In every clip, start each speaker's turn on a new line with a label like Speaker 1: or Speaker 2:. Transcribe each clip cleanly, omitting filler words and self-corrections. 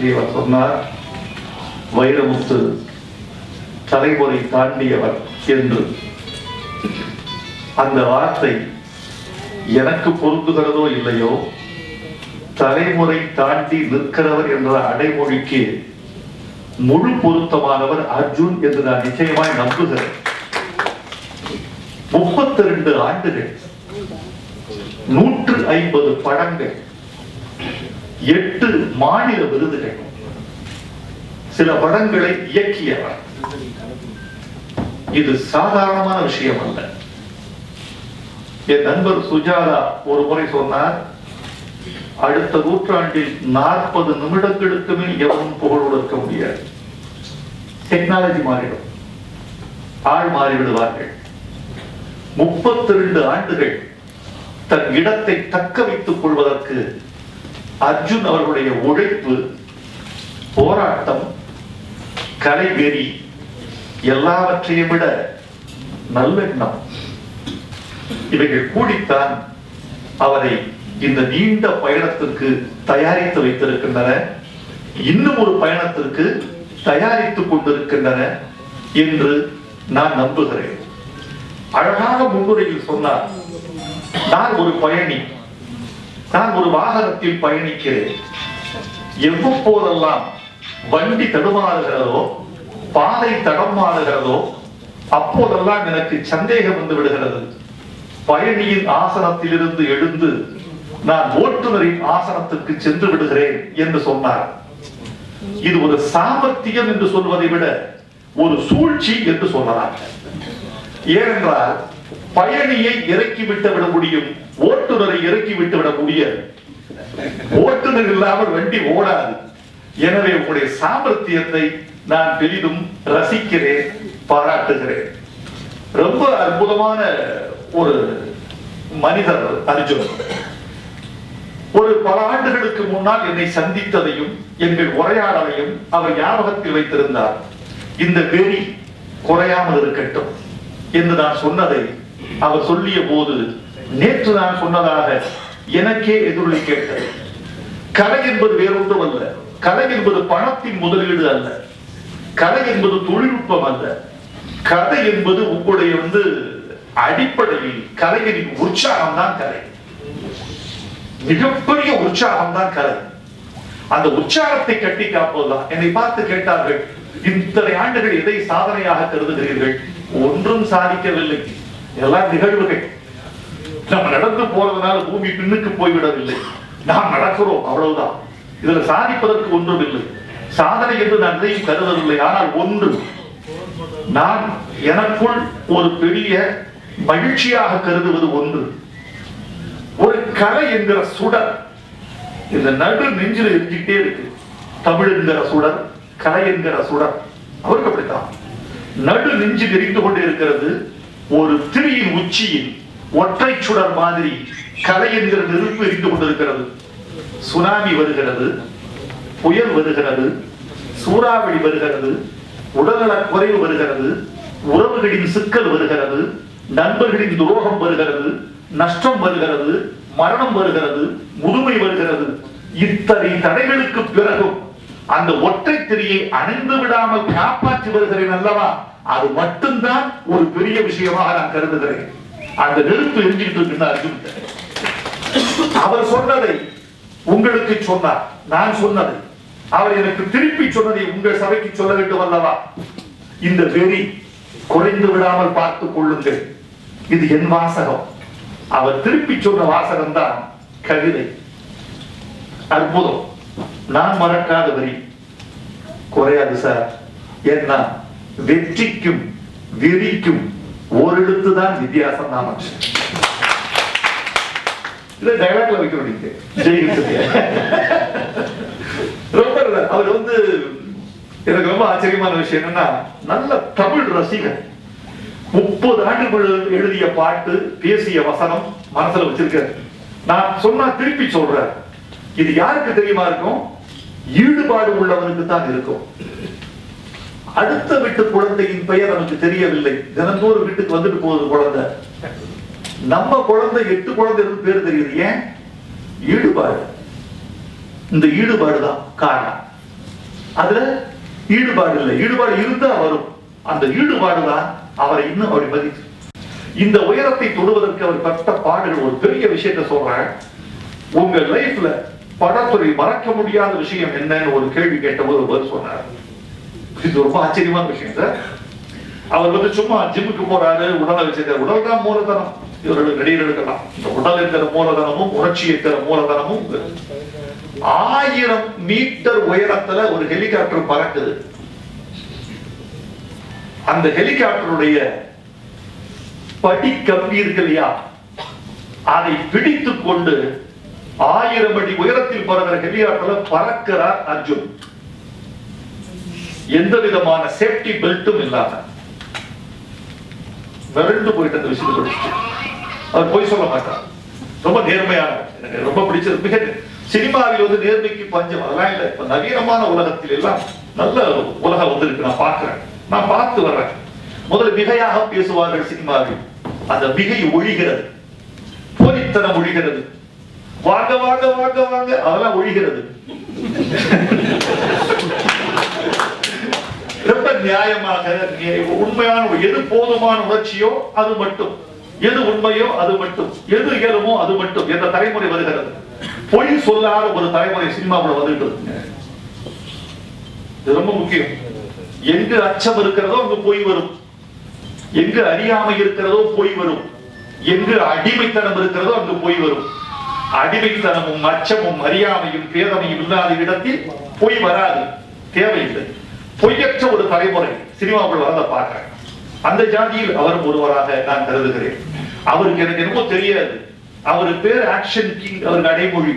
Speaker 1: பற்றி அவர் சொன்னார். வைரமுத்து தலைமுறை தாண்டியவர் என்று. அந்த வார்த்தை எனக்கு பொருந்துகிறதோ இல்லையோ, தலைமுறை தாண்டி நிற்கிறவர் என்ற அடைமொழிக்கு முழு பொருத்தமானவர் அர்ஜுன் என்று நான் நிச்சயமாய் நம்புகிறேன். 32 ஆண்டுகள், 150 படங்கள், 8 மாநில விருதுகள், சில படங்களை இயக்கியவர். இது சாதாரணமான விஷயம் அல்ல. என் நண்பர் சுஜாதா ஒரு முறை சொன்னார், அடுத்த நூற்றாண்டில் 40 நிமிடங்களுக்கு மேல் எவரும் புகழோடு இருக்க முடியாது. டெக்னாலஜி மாறிடும், ஆள் மாறிவிடுவார்கள். 32 ஆண்டுகள் தன் இடத்தை தக்க வைத்துக் கொள்வதற்கு அர்ஜுன் அவர்களுடைய உழைப்பு, போராட்டம், கலைவெறி, எல்லாவற்றையும் விட நல்லெண்ணம், இவைகள் கூடித்தான் அவரை இந்த நீண்ட பயணத்திற்கு தயாரித்து வைத்திருக்கின்றன. இன்னும் ஒரு பயணத்திற்கு தயாரித்துக் கொண்டிருக்கின்றன என்று நான் நம்புகிறேன். அழகாக முன்னுரையில் சொன்னார், நான் ஒரு பயணி, நான் ஒரு வாகனத்தில் பயணிக்கிறேன். எவ்வப்போதெல்லாம் வண்டி தடுமாறுகிறதோ, பாதை தடமாறுகிறதோ, அப்போதெல்லாம் எனக்கு சந்தேகம் வந்து விடுகிறது. பயணியின் ஆசனத்திலிருந்து எழுந்து நான் ஓட்டுநரின் ஆசனத்துக்கு சென்று விடுகிறேன் என்று சொன்னார். இது ஒரு சாமர்த்தியம் என்று சொல்வதை விட ஒரு சூழ்ச்சி என்று சொல்லலாம். ஏனென்றால் பயணியை இறக்கி விட்டு விட முடியும், ஓட்டுநரை இறக்கி விட்டு விட முடியாது. ஓட்டுநர் இல்லாமல் வண்டி ஓடாது. எனவே உங்களுடைய சாமர்த்தியத்தை நான் பெரிதும் ரசிக்கிறேன், பாராட்டுகிறேன். ரொம்ப அற்புதமான ஒரு மனிதர் அர்ஜுன். ஒரு பல ஆண்டுகளுக்கு முன்னால் என்னை சந்தித்ததையும் எங்கள் உரையாடலையும் அவர் ஞாபகத்தில் வைத்திருந்தார். இந்த வெறி குறையாமல் இருக்கட்டும் என்று நான் சொன்னதை அவர் சொல்லிய போது, நேற்று நான் சொன்னதாக எனக்கே எதிரொலி கேட்டது. கலை என்பது வேறொன்றும் அல்ல. கலை என்பது பணத்தின் முதலீடு அல்ல. கலை என்பது தொழில்நுட்பம் அல்ல. கலை என்பது உங்களுடைய அடிப்படையில் கலைஞரின் உற்சாகம் தான் கலை. மிகப்பெரிய உற்சாகம் தான் கலை. அந்த உற்சாகத்தை கட்டி காப்பதுதான். என்னை பார்த்து கேட்டார்கள், இத்தனை ஆண்டுகள் எதை சாதனையாக கருதுகிறீர்கள்? ஒன்றும் சாதிக்கவில்லை, எல்லாம் நிகழ்வுகள். நம்ம நடந்து போறதுனால பூமி பின்னுக்கு போய்விடவில்லை, நாம் நடக்கிறோம், அவ்வளவுதான். இதுல சாதிப்பதற்கு ஒன்றும் இல்லை. சாதனை என்று நான் எதையும் கருதவில்லை. ஆனால் ஒன்று, நான் எனக்குள் ஒரு பெரிய மகிழ்ச்சியாக கருதுவது ஒன்று, ஒரு கலை என்கிற சுடர் இந்த நடு நெஞ்சில் எரிஞ்சிட்டே இருக்கு. தமிழ் என்கிற சுடர், கலை என்கிற சுடர் அவருக்கு அப்படித்தான் நடு நெஞ்சில் எரிந்து கொண்டே இருக்கிறது. ஒரு திரியின் உச்சியில் ஒற்றை சுடர் மாதிரி கலை என்கிற நெருப்பு எரிந்து கொண்டிருக்கிறது. சுனாமி வருகிறது, புயல் வருகிறது, சூறாவளி வருகிறது, உடல்நலக் குறைவு வருகிறது, உறவுகளின் சிக்கல் வருகிறது, நண்பர்களின் துரோகம் வருகிறது, நஷ்டம் வருகிறது, மரணம் வருகிறது, முதுமை வருகிறது. இத்தனை தடைகளுக்கு பிறகும் அந்த ஒற்றை திரியை அணைந்து விடாமல் காப்பாற்றி வருகிறேன் அல்லவா, அது மட்டும்தான் ஒரு பெரிய விஷயமாக நான் கருதுகிறேன். அந்த நெருப்பு எரிஞ்சிட்டு இருக்குன்னு அர்ஜுன் அவர் சொன்னதை உங்களுக்கு சொன்னார். நான் சொன்னதை அவர் எனக்கு திருப்பி சொன்னதை உங்கள் சபைக்கு சொல்ல வேண்டும் அல்லவா. இந்த வெறி குறைந்து விடாமல் பார்த்துக் கொள்ளுங்கள். இது என் வாசகம். அவர் திருப்பி சொன்ன வாசகம் தான் கவிதை. அற்புதம். நான் மறக்காத வரி. குறையாது சார். ஏன்னா வெற்றிக்கும் வெறிக்கும் ஒரு எழுத்துதான் வித்தியாசம். தான் டயலாக்ல வைக்க ரொம்ப அவர் எனக்கு ரொம்ப ஆச்சரியமான விஷயம் என்னன்னா, நல்ல தமிழ் ரசிகர். 30 ஆண்டுகள் எழுதிய பாட்டு, பேசிய வசனம் மனசுல வச்சிருக்காரு. நான் சொன்னா திருப்பி சொல்றேன். இது யாருக்கு தெரியுமா இருக்கும்? ஈடுபாடு உள்ளவனுக்கு தான் இருக்கும். அடுத்த வீட்டு குழந்தையின் பெயர் நமக்கு தெரியவில்லை. தினந்தோறும் வீட்டுக்கு வந்துட்டு போகுது குழந்தை. நம்ம குழந்தை 8 குழந்தை பேர் தெரியுது. ஏன்? ஈடுபாடு. இந்த ஈடுபாடு தான் காரணம். அதுல ஈடுபாடு இல்லை. ஈடுபாடு இருந்தா வரும். அந்த ஈடுபாடுதான் அவரை இன்னும் அப்படி மதித்து இந்த உயரத்தை தொடுவதற்கு அவர் பட்ட பாடுகள். ஒரு பெரிய விஷயத்தை சொல்றேன். உங்க லைஃப்ல படத்துறை மறக்க முடியாத விஷயம் என்னன்னு ஒரு கேள்வி கேட்டபோது ஒரு சொன்னார். இது ரொம்ப ஆச்சரியமான விஷயம் சார். அவர் சும்மா ஜிம்முக்கு போறாரு, உடலை வச்சிருக்காரு. உடல் தான் மூலதனம். இவர்களுக்கு நடிகர்களுக்கெல்லாம் இந்த உடல் இருக்கிற மூலதனமும் உணர்ச்சி இருக்கிற மூலதனமும் 1000 மீட்டர் உயரத்துல ஒரு ஹெலிகாப்டர் பறக்குது. அந்த ஹெலிகாப்டருடைய படி கம்பி இருக்கு இல்லையா, அதை பிடித்துக் கொண்டு 1000 அடி உயரத்தில் பறக்கிற ஹெலிகாப்டர்ல பறக்கிறார் அர்ஜுன். எந்த விதமான சேஃப்டி பெல்ட்டும் இல்லாம விரண்டு போயிட்டு அந்த விஷயத்தை அவர் போய் சொல்ல மாட்டார். ரொம்ப நேர்மையான, எனக்கு ரொம்ப பிடிச்சது. மிக சினிமாவில் நேர்மைக்கு பஞ்சம் அதெல்லாம் இல்லை. இப்ப நவீனமான உலகத்தில் எல்லாம் நல்ல உலகம் வந்திருக்கு. நான் பார்க்கிறேன், நான் பார்த்து வர்றேன். முதல்ல மிகையாக பேசுவார்கள் சினிமாவில். அந்த மிகை ஒழிகிறது, போலித்தனம் ஒழிகிறது, வாங்க வாங்க வாங்க வாங்க அதெல்லாம் ஒழிகிறது. ரொம்ப நியாயமாக உண்மையான எது போதுமான உணர்ச்சியோ அது மட்டும், எது உண்மையோ அது மட்டும், எது இயலுமோ அது மட்டும் என்ற தலைமுறை வருகிறது. பொய் சொல்லாத ஒரு தலைமுறை சினிமாவில் வந்துட்டு இது ரொம்ப முக்கியம். எங்கு அச்சம் இருக்கிறதோ அங்கு பொய் வரும், எங்கு அறியாமை இருக்கிறதோ பொய் வரும், எங்கு அடிமைத்தனம் இருக்கிறதோ அங்கு பொய் வரும். அடிமைத்தனமும் அச்சமும் அறியாமையும் பேதமையும் இல்லாத இடத்தில் பொய் வராது, தேவையில்லை. பொய்யற்ற ஒரு தலைமுறை சினிமாவுக்குள் வரத பார்க்கிறேன். அந்த ஜாதியில் அவரும் ஒருவராக நான் கருதுகிறேன். அவருக்கு எனக்கு என்னமோ தெரியாது, அவரு பேர் ஆக்ஷன் கிங். அவருக்கு அடைமொழி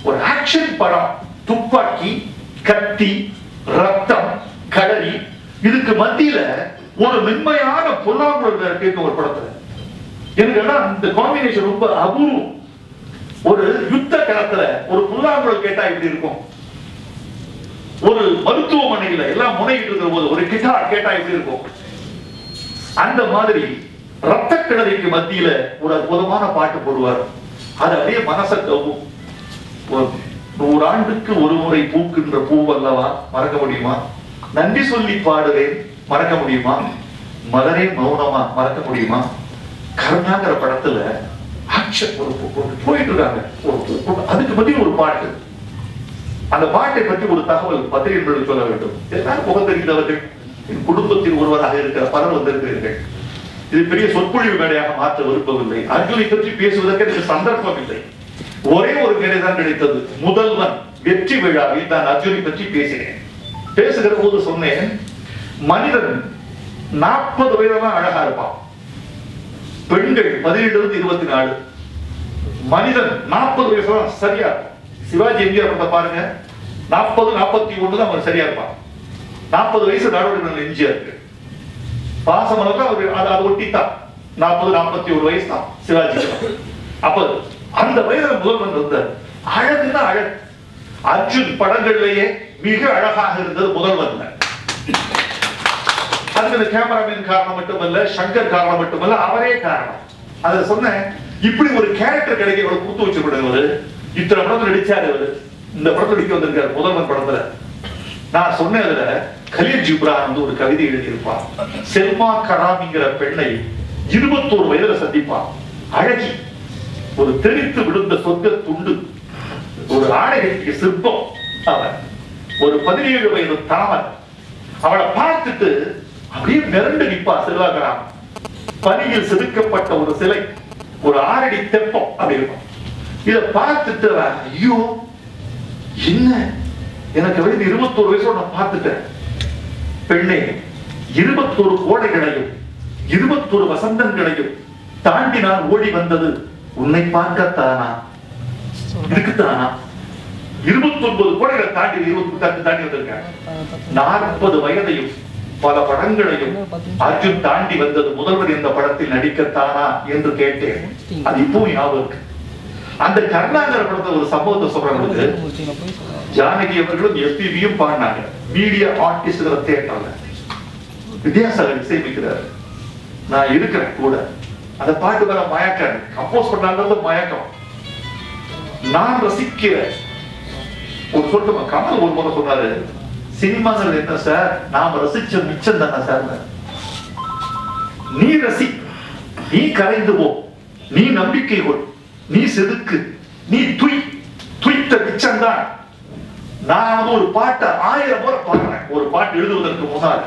Speaker 1: ஒரு ஆக்ஷன் படம், துப்பாக்கி, கத்தி, ரத்தம், கடலி, இதுக்கு மத்தியில ஒரு மென்மையான புல்லாங்குழல் கேட்க ஒரு படத்துல. எனக்கு இந்த காம்பினேஷன் ரொம்ப அபூர்வம். ஒரு யுத்த களத்துல ஒரு புல்லாங்குழல் கேட்டா இப்படி இருக்கும். ஒரு மருத்துவமனையில எல்லாம் முனையிட்டு இருக்கிற போது ஒரு கிட்டார் கேட்டா இப்படி இருக்கும். அந்த மாதிரி ரத்த கிணறுக்கு மத்தியில ஒரு அற்புதமான பாட்டு போடுவார். அது அப்படியே மனச கவ்வும். 100 ஆண்டுக்கு ஒரு முறை பூக்கின்ற பூவல்லவா மறக்க முடியுமா? நன்றி சொல்லி பாடுவேன் மறக்க முடியுமா? மலரே மௌனமா மறக்க முடியுமா? கருணாங்கிற படத்துல போயிட்டு இருக்காங்க. அதுக்கு பத்தி ஒரு பாட்டு. அந்த பாட்டை பற்றி ஒரு தகவல் பத்திரிகைகளுக்கு சொல்ல வேண்டும். எல்லாரும் முகம் தெரிந்தவர்கள், என் குடும்பத்தில் ஒருவராக இருக்கிற பலர் வந்திருக்கிறீர்கள். இது பெரிய சொற்பொழிவு மேடையாக மாற்ற விருப்பமில்லை. அர்ஜுனை பற்றி பேசுவதற்கு எனக்கு சந்தர்ப்பம் இல்லை. ஒரே ஒரு மேடை தான் கிடைத்தது. முதல்வன் வெற்றி விழாவில் நான் அர்ஜுனை பற்றி பேசினேன். பேசுகிற போது சொன்னேன், மனிதன் 40 வயதெல்லாம் அழகா இருப்பான், பெண்கள் 17-24. மனிதன் 40 வயசுலாம் சரியா இருக்கும். சிவாஜி எம்ஜிஆர் பாருங்க, 40-41 தான் அவர் சரியா இருப்பான். 40 வயசு நாடோடி எம்ஜிஆருக்கு பாசமலர் அது ஒட்டித்தான். 40-41 வயசு தான் சிவாஜி. அப்ப அந்த வயதுல முதல்வன் இருந்தார். அழகுன்னா அழகு. அர்ஜுன் படங்கள்லயே மிக அழகாக இருந்தது முதல்வன். அதுக்கு கேமராமேன் காரணம் மட்டுமல்ல, சங்கர் காரணம் மட்டுமல்ல, அவரே காரணம். அத சொன்ன இப்படி ஒரு கேரக்டர் கிடைக்க இவ்வளவு கொடுத்து வச்சுக்கூடாது. இத்தனை படத்துல நடிச்சாரு அவரு. இந்த படத்துல நடிக்க வந்திருக்காரு முதல்வன் படத்துல. நான் சொன்னதுல கலீல் ஜிப்ரான் ஒரு கவிதை எழுதியிருப்பான். செல்மா கராமிங்கிற பெண்ணை 21 வயதுல சந்திப்பான். அழகி, ஒரு தெரித்து விழுந்த சொர்க்க துண்டு, ஒரு ஆடைக்கு சிற்பம். அவன் ஒரு 17 வயது தாமன். அவளை பார்த்துட்டு அப்படியே மிரண்டு நிப்பா. செல்வா கராம் பனியில் செதுக்கப்பட்ட ஒரு சிலை, ஒரு 6 அடி தெப்பம் அப்படி இருக்கும். இதை பார்த்துட்டு ஐயோ என்ன, எனக்கு வயது 21 வயசோட நான் பார்த்துட்டேன். பெண்ணே, 21 கோடைகளையும் 21 வசந்தங்களையும் தாண்டி நான் ஓடி வந்தது உன்னை பார்க்கத்தானா, இருக்குத்தானா? 29 கோடைகளை தாண்டி 20 தாண்டி வந்திருக்கேன். 40 வயதையும் பல படங்களையும் அர்ஜுன் தாண்டி வந்தது முதல்வர் இந்த படத்தில் நடிக்கத்தானா என்று கேட்டேன். அது இப்பவும் ஞாபகம் இருக்கு. அந்த கருணாகர படத்தை ஒரு சம்பவத்தை சொல்றாங்க. ஜானகி அவர்களும் எஸ்பிபியும் பாடினாங்க மீடியா ஆர்டிஸ்ட் தியேட்டர்ல. வித்யாசாகர் இசையமைக்கிறார், நான் இருக்கிறேன் கூட. அந்த பாட்டு வர மயக்கம், கம்போஸ் பண்ணாங்க மயக்கம். நான் ரசிக்கிற ஒரு சொல்லுமா கமல் ஒரு முறை சொன்னாரு, சினிமாங்கிறது என்ன சார், நாம ரசிச்ச மிச்சம் தானே சார். நீ ரசி, நீ கரைந்து போ, நீ நம்பிக்கை கொள், நீ செதுக்கு, நீ துய்த்த மிச்சம் தான். நான் ஒரு பாட்டை 1000 முறை பாடுறேன். ஒரு பாட்டு எழுதுவதற்கு முன்னால்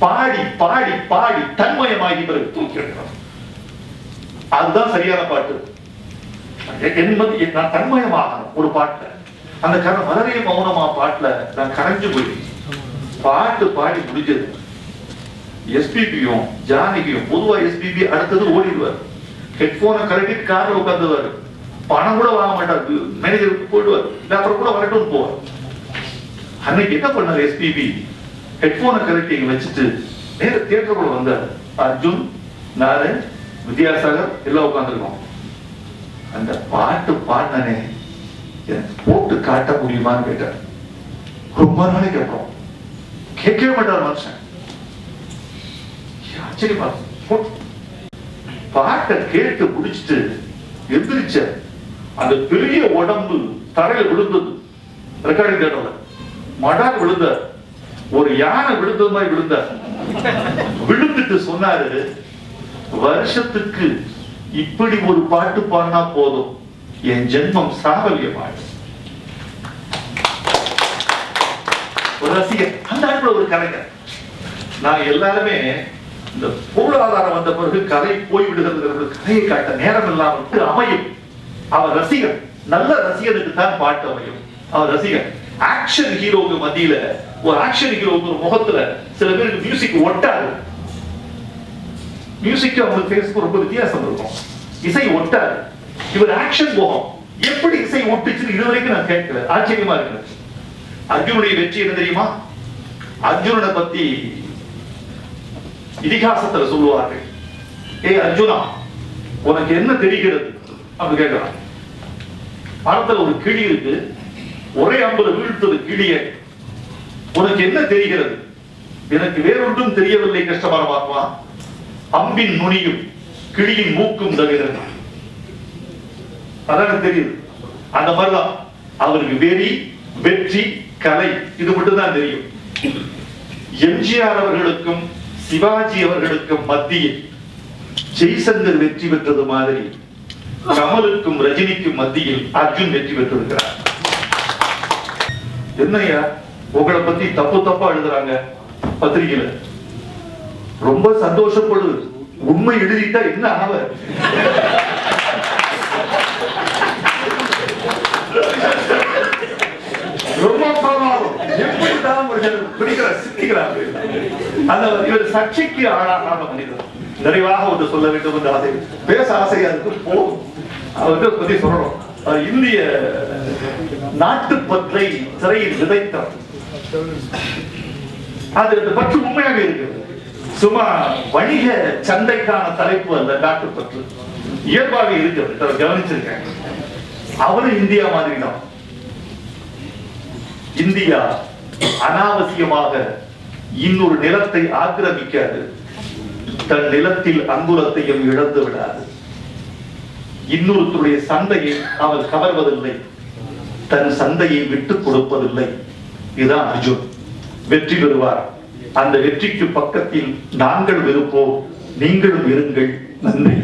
Speaker 1: பாடி பாடி பாடி தன்மயமாகி பிறகு தூக்கி எடுக்கிறோம். அதுதான் சரியான பாட்டு என்பது. நான் தன்மயமாக ஒரு பாட்டை அந்த மலரே மௌனமா பாட்டுல நான் கரைஞ்சு போய் பாட்டு பாடி முடிஞ்சது. எஸ்பிபியும் ஜானகியும் பொதுவா எஸ்பிபி அடுத்தது ஓடிடுவார், ஹெட்போனை கரெக்ட் கார்ல உட்கார்ந்துவாரு, பணம் கூட வாங்க மாட்டார், மேனேஜருக்கு போயிடுவார், அப்புறம் கூட வரட்டும் போவார். அன்னைக்கு என்ன பண்ணார் எஸ்பிபி, ஹெட்போனை கரெக்ட் வச்சுட்டு நேர தியேட்டருக்குள்ள வந்தார். அர்ஜுன், நானு, வித்யாசாகர் எல்லாம் உட்கார்ந்துருக்கோம். அந்த பாட்டு பாடினே போட்டு காட்ட முடியுமான்னு கேட்டார். ரொம்ப நாளைக்கு அப்புறம் கேட்கவே மாட்டார் மனுஷன். ஆச்சரியமா பாட்டை கேட்டு முடிச்சுட்டு எந்திரிச்ச அந்த பெரிய உடம்பு தரையில விழுந்தது. ரெக்கார்டிங் தேட்டர்ல மடார் விழுந்த ஒரு யானை விழுந்தது மாதிரி விழுந்த விழுந்துட்டு சொன்னாரு, வருஷத்துக்கு இப்படி ஒரு பாட்டு பாடினா போதும், என் ஜென்மம் சாபல்யமாய். ஒரு ரசிகர், அந்த ஆட்கள் ஒரு கலைஞர். நான் எல்லாருமே இந்த பொருளாதாரம் வந்த பிறகு கதை போய்விடுகிறது, கதையை காட்ட நேரம் இல்லாமல் அமையும். அவர் ரசிகர், நல்ல ரசிகருக்கு தான் பாட்டு அமையும். அவர் ரசிகர். ஆக்ஷன் ஹீரோக்கு மத்தியில ஒரு ஆக்ஷன் ஹீரோக்கு ஒரு முகத்துல சில பேருக்கு மியூசிக் ஒட்டாது. மியூசிக் அவங்களுக்கு பேசுக்கு ரொம்ப வித்தியாசம் இருக்கும், இசை ஒட்டாது. இவர் ஆக்ஷன் முகம், எப்படி இசை ஒட்டுச்சு இதுவரைக்கும் நான் கேட்கல. ஆச்சரியமா இருக்கு. அர்ஜுனுடைய வெற்றி என்ன தெரியுமா? அர்ஜுனனை பத்தி இதிகாசத்துல சொல்லுவார்கள், ஏ அர்ஜுனா, உனக்கு என்ன தெரிகிறது அப்படி கேட்கிறான். மரத்துல ஒரு கிளி இருக்கு, ஒரே அம்புல வீழ்த்தது கிளியை. உனக்கு என்ன தெரிகிறது? எனக்கு வேறொன்றும் தெரியவில்லை கஷ்டமான பார்ப்பா, அம்பின் நுனியும் கிளியின் மூக்கும் தவிர. அதான் தெரியுது. அந்த மாதிரிதான் அவருக்கு வெறி, வெற்றி, கலை இது மட்டும் தான் தெரியும். எம்ஜிஆர் அவர்களுக்கும் சிவாஜி அவர்களுக்கும் மத்தியில் ஜெய்சங்கர் வெற்றி பெற்றது மாதிரி கமலுக்கும் ரஜினிக்கும் மத்தியில் அர்ஜுன் வெற்றி பெற்றிருக்கிறார். என்னையா உங்களை பத்தி தப்பு தப்பா எழுதுறாங்க பத்திரிகையில, ரொம்ப சந்தோஷப்படு, உண்மை எழுதிட்டா என்ன ஆவ? ரொம்ப பிரமாதம், எப்படிதான் பிடிக்கிற சித்திக்கிறார். அந்த இவர் சர்ச்சைக்கு ஆளான மனிதர். நிறைவாக ஒன்று சொல்ல வேண்டும் என்று ஆசை, பேச ஆசையா இருக்கு, போகும் அவருக்கு பத்தி சொல்லணும். இந்திய நாட்டுப்பற்றை சிறையில் விதைத்தார். அது பற்று உண்மையாக இருக்கு, சும்மா வணிக சந்தைக்கான தலைப்பு அல்ல. நாட்டுப்பற்று இயல்பாக இருக்கிறது, கவனிச்சிருக்கேன். அவரு இந்தியா மாதிரி தான். இந்தியா அனாவசியமாக இன்னொரு நிலத்தை ஆக்கிரமிக்காது, தன் நிலத்தில் அங்குலத்தையும் இழந்து விடாது. இன்னொருத்தருடைய சந்தையை அவர் கவர்வதில்லை, தன் சந்தையை விட்டுக் கொடுப்பதில்லை. இதுதான் அர்ஜுன். வெற்றி பெறுவார். அந்த வெற்றிக்கு பக்கத்தில் நாங்கள் இருப்போம், நீங்களும் இருங்கள். நன்றி.